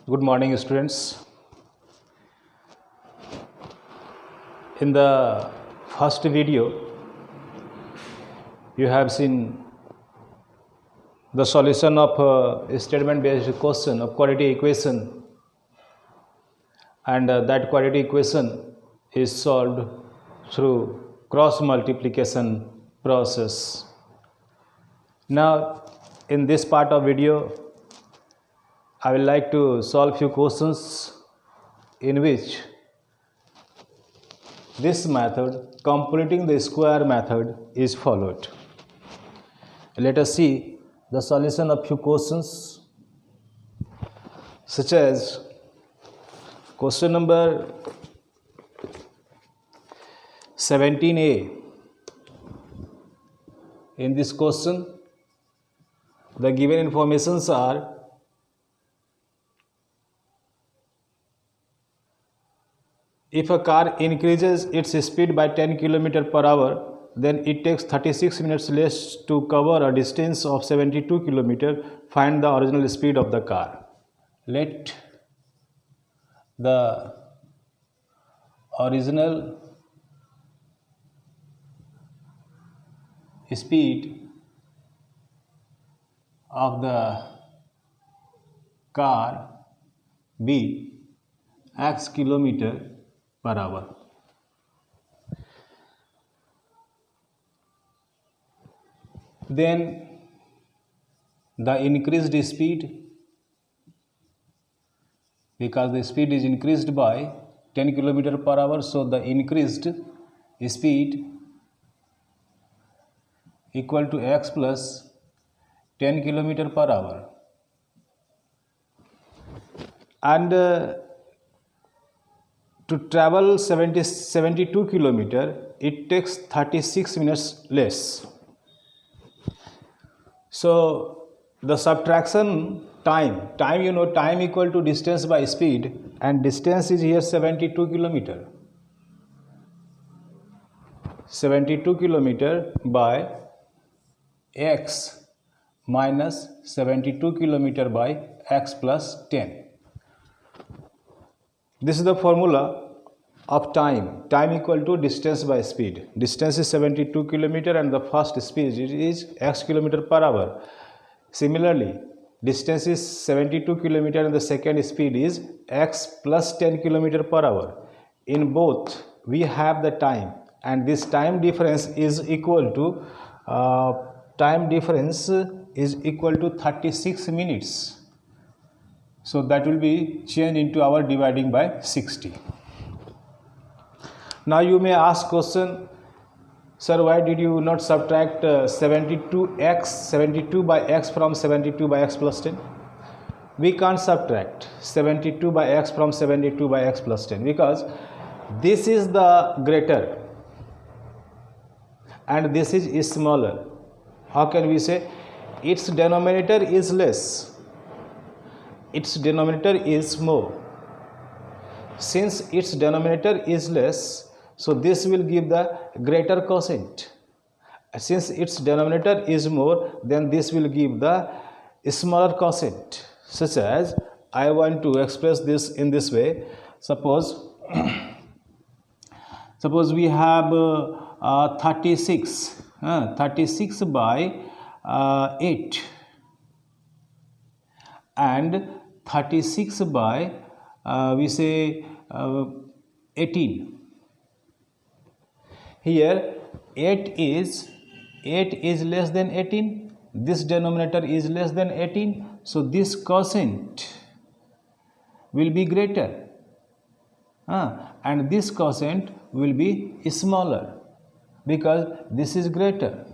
Good morning, students. In the first video, you have seen the solution of a statement-based question of quadratic equation, and that quadratic equation is solved through cross multiplication process. Now, in this part of video, I would like to solve few questions in which this method, completing the square method, is followed. Let us see the solution of few questions, such as question number 17a. In this question, the given informations are: if a car increases its speed by 10 km per hour, then it takes 36 minutes less to cover a distance of 72 km. Find the original speed of the car. Let the original speed of the car be x km per hour. Then the increased speed, because the speed is increased by 10 km per hour, so the increased speed equal to x plus 10 km per hour. And to travel 72 km, it takes 36 minutes less. So the subtraction time time equal to distance by speed, and distance is here 72 km. 72 km by x minus 72 km by x plus 10. This is the formula of time. Time equal to distance by speed. Distance is 72 km and the first speed is x km per hour. Similarly, distance is 72 km and the second speed is x plus 10 km per hour. In both, we have the time, and this time difference is equal to 36 minutes. So that will be changed into our dividing by 60. Now you may ask question, sir, why did you not subtract 72 by x from 72 by x plus 10? We can't subtract 72 by x from 72 by x plus 10 because this is the greater and this is smaller. How can we say? Its denominator is less, its denominator is more. Since its denominator is less, so this will give the greater quotient. Since its denominator is more, then this will give the smaller quotient. Such as, I want to express this in this way. Suppose we have 36 by 8 and 36 by we say 18. Here 8 is less than 18. This denominator is less than 18. So this quotient will be greater, and this quotient will be smaller because this is greater.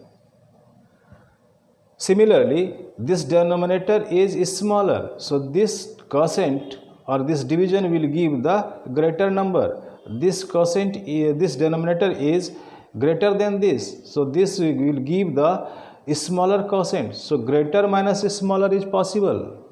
Similarly, this denominator is smaller, so this quotient or this division will give the greater number. This quotient, this denominator is greater than this, so this will give the smaller quotient. So greater minus smaller is possible.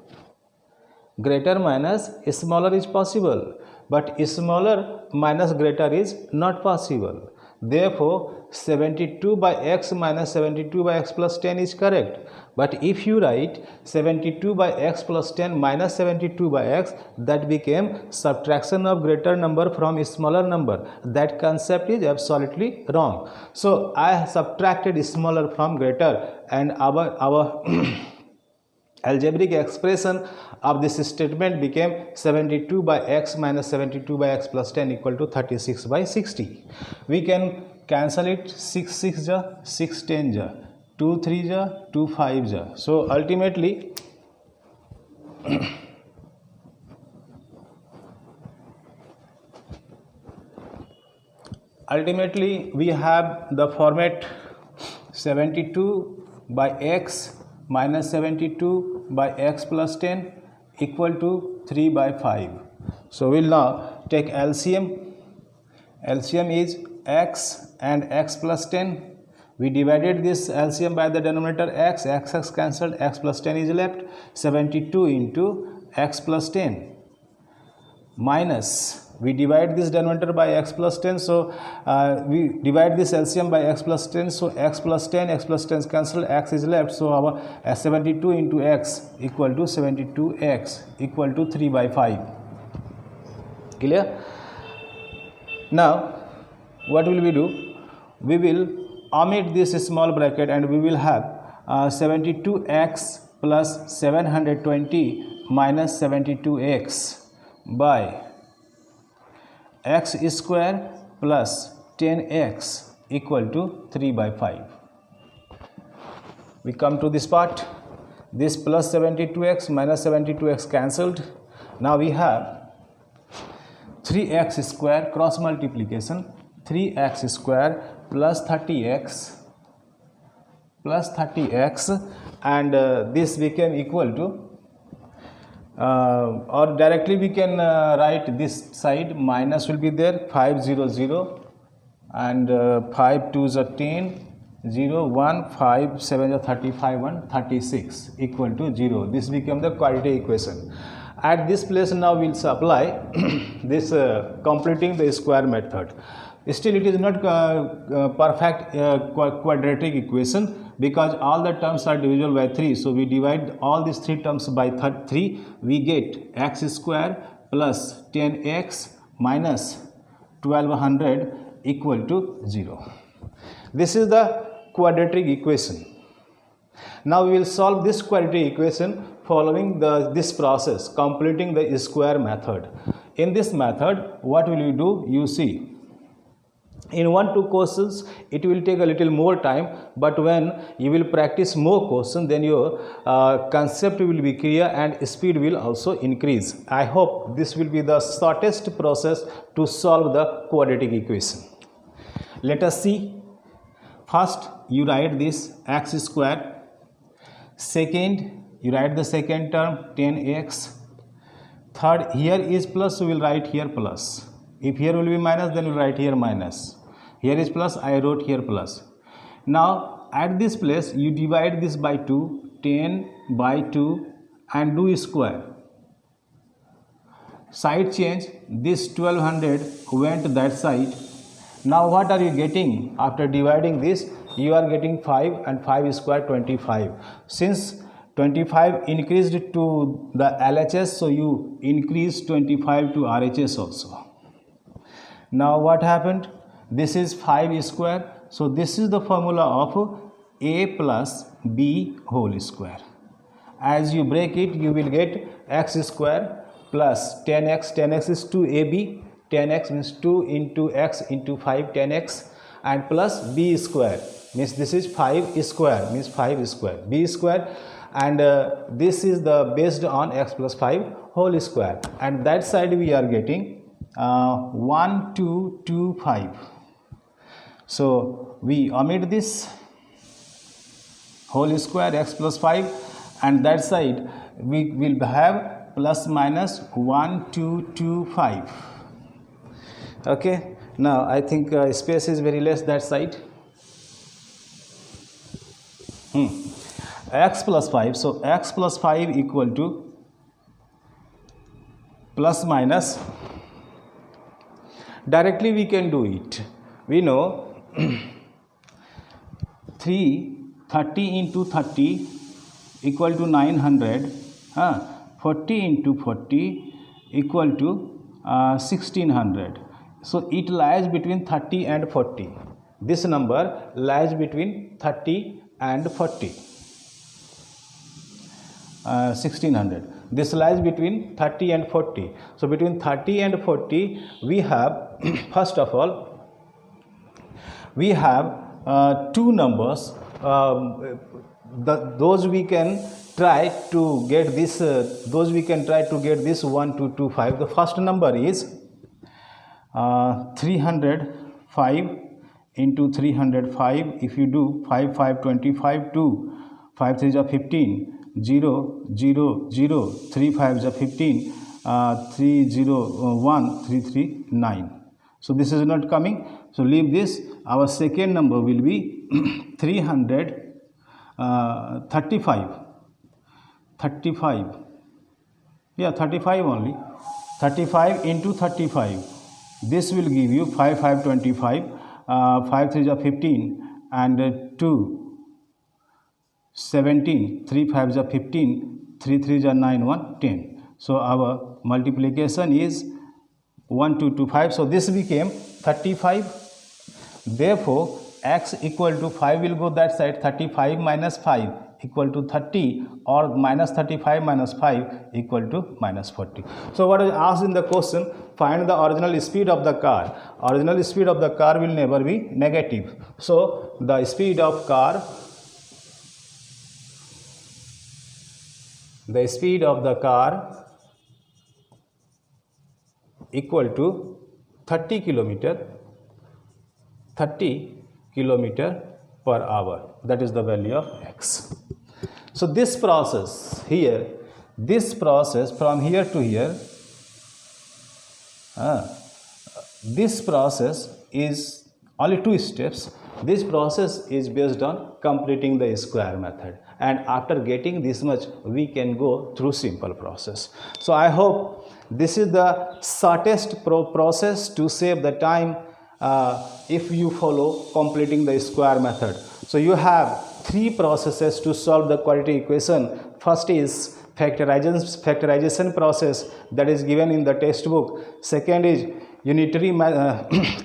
Greater minus smaller is possible, but smaller minus greater is not possible. Therefore, 72 by x minus 72 by x plus 10 is correct. But if you write 72 by x plus 10 minus 72 by x, that became subtraction of greater number from a smaller number. That concept is absolutely wrong. So I subtracted smaller from greater, and our algebraic expression of this statement became 72 by x minus 72 by x plus 10 equal to 36 by 60. We can cancel it. 6 6 ja, 6 10 ja, 2 3 ja, 2 5 ja. So ultimately we have the format 72 by x minus 72 by x plus 10 equal to 3 by 5. So we will now take LCM. LCM is x and x plus 10. We divided this LCM by the denominator x cancelled, x plus 10 is left. 72 into x plus 10 minus, we divide this denominator by x plus 10, so we divide this LCM by x plus 10, so x plus 10 is cancelled, x is left, so our 72 into x equal to 72x equal to 3 by 5. Clear? Now what will we do? We will omit this small bracket and we will have 72x plus 720 minus 72x by x square plus 10x equal to 3 by 5. We come to this part. This plus 72x minus 72x cancelled. Now we have 3x square cross multiplication, 3x square plus 30x and this became equal to or directly we can write this side, minus will be there, 5 0 0 and 5 2s are 10, 0 1 5 7 are 35 1 36 equal to 0. This became the quadratic equation. At this place now we will apply this completing the square method. Still it is not perfect quadratic equation, because all the terms are divisible by 3. So we divide all these 3 terms by 3. We get x square plus 10x minus 1200 equal to 0. This is the quadratic equation. Now we will solve this quadratic equation following this process, completing the square method. In this method, what will you do? You see, in 1-2 questions it will take a little more time, but when you will practice more questions, then your concept will be clear and speed will also increase. I hope this will be the shortest process to solve the quadratic equation. Let us see. First you write this x square, second you write the second term 10x, third here is plus, so we will write here plus. If here will be minus, then we will write here minus. Here is plus, I wrote here plus. Now at this place you divide this by 2, 10 by 2 and do square. Side change, this 1200 went that side. Now what are you getting after dividing this? You are getting 5 and 5 square 25. Since 25 increased to the LHS, so you increase 25 to RHS also. Now what happened? This is 5 square, so this is the formula of a plus b whole square. As you break it, you will get x square plus 10x, 10x is 2ab, 10x means 2 into x into 5, 10x, and plus b square means this is 5 square, means 5 square, b square, and this is the based on x plus 5 whole square, and that side we are getting 1 2 2 5. So we omit this whole square x plus 5, and that side we will have plus minus 1 2 2 5. Okay, now I think space is very less that side. X plus 5, so x plus 5 equal to plus minus, directly we can do it. We know 30 into 30 equal to 900, 40 into 40 equal to 1600. So it lies between 30 and 40. This number lies between 30 and 40. 1600. This lies between 30 and 40. So between 30 and 40 we have first of all we have two numbers. Those we can try to get this 1, 2, 2, 5. The first number is 305 into 305. If you do 5, 5, 25, 2, 5, 3 is 15, 0, 0, 0, 3, 5 is 15, 3, 0, 1, 3, 3, 9. So this is not coming. So leave this. Our second number will be 335. 35. Yeah, 35 only. 35 into 35. This will give you 5, 5, 25. 5, 3 is 15 and 2, 17. 3, 5 is 15. 3, 3 is 9, 1, 10. So our multiplication is 1, 2, 2, 5. So this became 35. Therefore, x equal to 5 will go that side. 35 minus 5 equal to 30, or minus 35 minus 5 equal to minus 40. So what is asked in the question? Find the original speed of the car. Original speed of the car will never be negative. So the speed of car, equal to 30 kilometer per hour. That is the value of x. So this process from here to here, this process is only 2 steps. This process is based on completing the square method, and after getting this much we can go through simple process. So I hope this is the shortest process to save the time if you follow completing the square method. So you have 3 processes to solve the quadratic equation. First is factorization process, that is given in the textbook. Second is unitary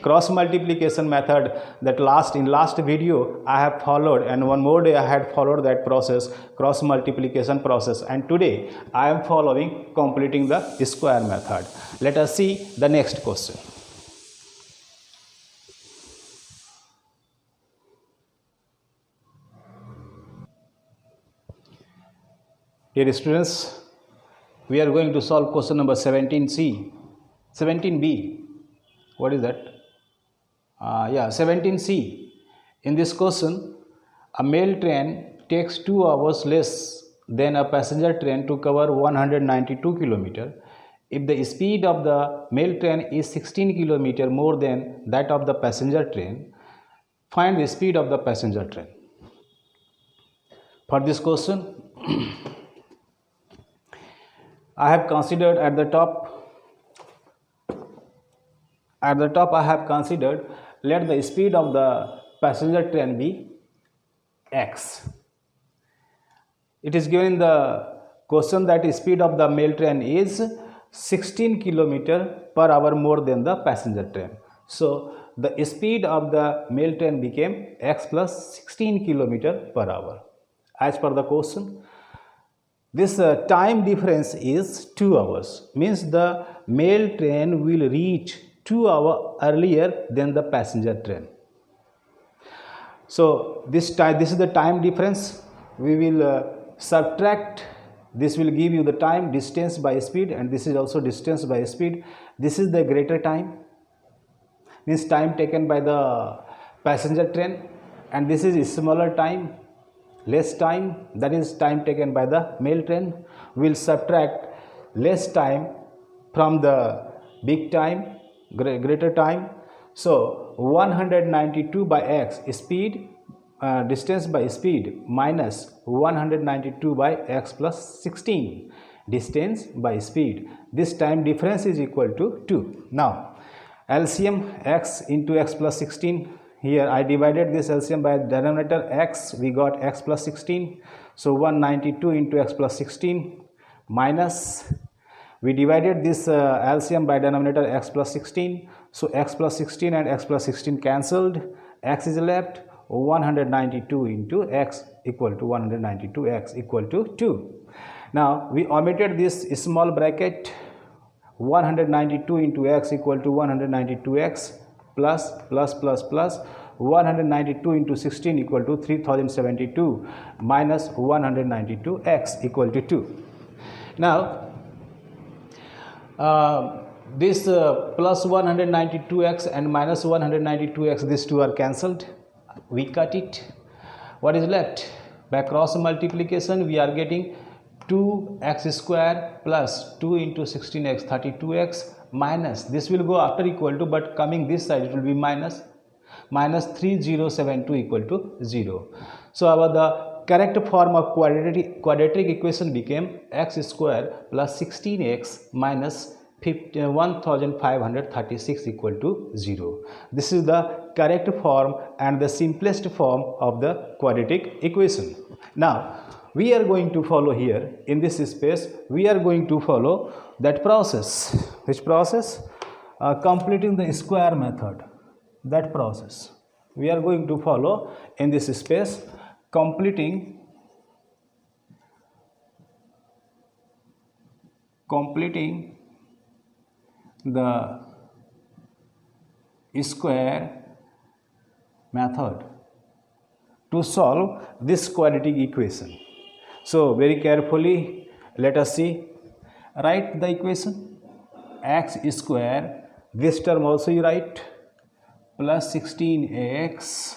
cross multiplication method, that in last video I have followed, and one more day I had followed that process, cross multiplication process, and today I am following completing the square method. Let us see the next question. Dear students, we are going to solve question number 17B. What is that? 17C. In this question, a mail train takes 2 hours less than a passenger train to cover 192 km. If the speed of the mail train is 16 km more than that of the passenger train, find the speed of the passenger train. For this question, I have considered at the top I have considered, let the speed of the passenger train be x. It is given in the question that the speed of the mail train is 16 km per hour more than the passenger train. So the speed of the mail train became x plus 16 km per hour. As per the question, this time difference is 2 hours, means the mail train will reach 2 hours earlier than the passenger train. So this is the time difference. We will subtract. This will give you the time, distance by speed, and this is also distance by speed. This is the greater time, means time taken by the passenger train, and this is smaller time, less time, that is time taken by the mail train. We will subtract less time from the big time, greater time. So 192 by x, speed, distance by speed, minus 192 by x plus 16, distance by speed. This time difference is equal to 2. Now LCM x into x plus 16 here I divided this LCM by denominator x, we got x plus 16. So 192 into x plus 16 minus, we divided this LCM by denominator x plus 16. So x plus 16 and x plus 16 cancelled, x is left, 192 into x equal to 192x equal to 2. Now we omitted this small bracket, 192 into x equal to 192x plus 192 into 16 equal to 3072 minus 192x equal to 2. Now this plus 192x and minus 192x, these two are cancelled, we cut it. What is left? By cross multiplication we are getting 2x square plus 2 into 16x 32x minus, this will go after equal to, but coming this side it will be minus 3072 equal to 0. So the correct form of quadratic equation became x square plus 16x minus 1536 equal to 0. This is the correct form and the simplest form of the quadratic equation. Now we are going to follow here in this space, we are going to follow that process. Which process? Completing the square method. That process we are going to follow in this space, completing the square method to solve this quadratic equation. So very carefully let us see. Write the equation, x square, this term also you write, plus 16x.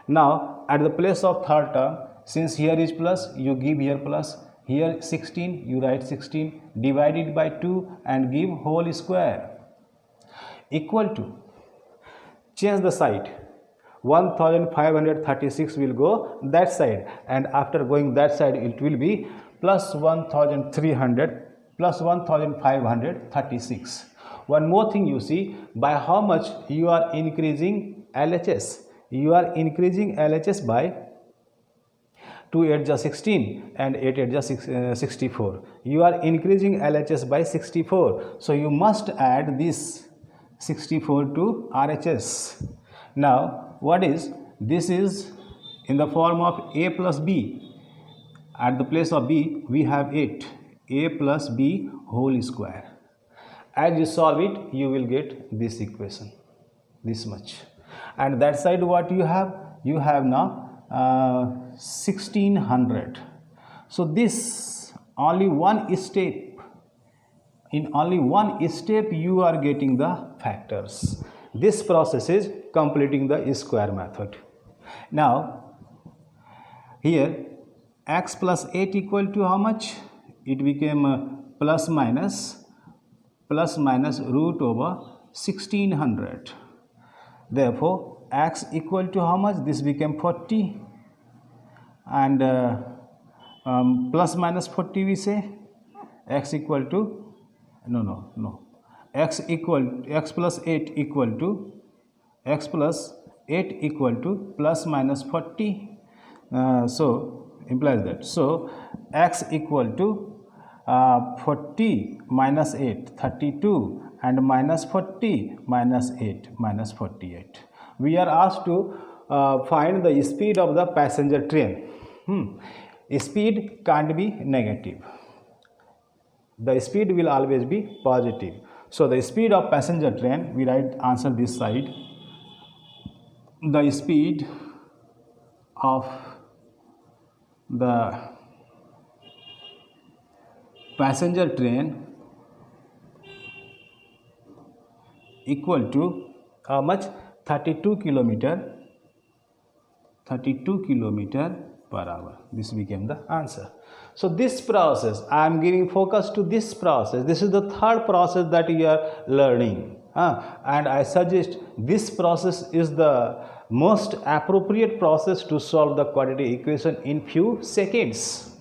Now at the place of third term, since here is plus, you give here plus, here 16, you write 16, divided by 2 and give whole square, equal to, change the side, 1536 will go that side, and after going that side it will be plus 1300 plus 1536. One more thing you see, by how much you are increasing LHS? You are increasing LHS by 2 8 is 16 and 8 8 is 64. You are increasing LHS by 64. So you must add this 64 to RHS. Now what is this? Is in the form of a plus b. At the place of b we have 8, a plus b whole square. As you solve it, you will get this equation, this much. And that side what you have? You have now 1600. So this only one step, in only one step you are getting the factors. This process is completing the square method. Now here x plus 8 equal to how much? It became plus minus root over 1600. Therefore x equal to how much? This became 40 and plus minus 40 we say, x equal to x plus 8 equal to plus minus 40. So implies that. So x equal to 40 minus 8 32 and minus 40 minus 8 minus 48. We are asked to find the speed of the passenger train. Speed can't be negative, the speed will always be positive. So the speed of passenger train, we write answer this side, the speed of the passenger train equal to how much? 32 kilometer per hour. This became the answer. So this process, I am giving focus to this process. This is the third process that you are learning, and I suggest this process is the most appropriate process to solve the quadratic equation in few seconds.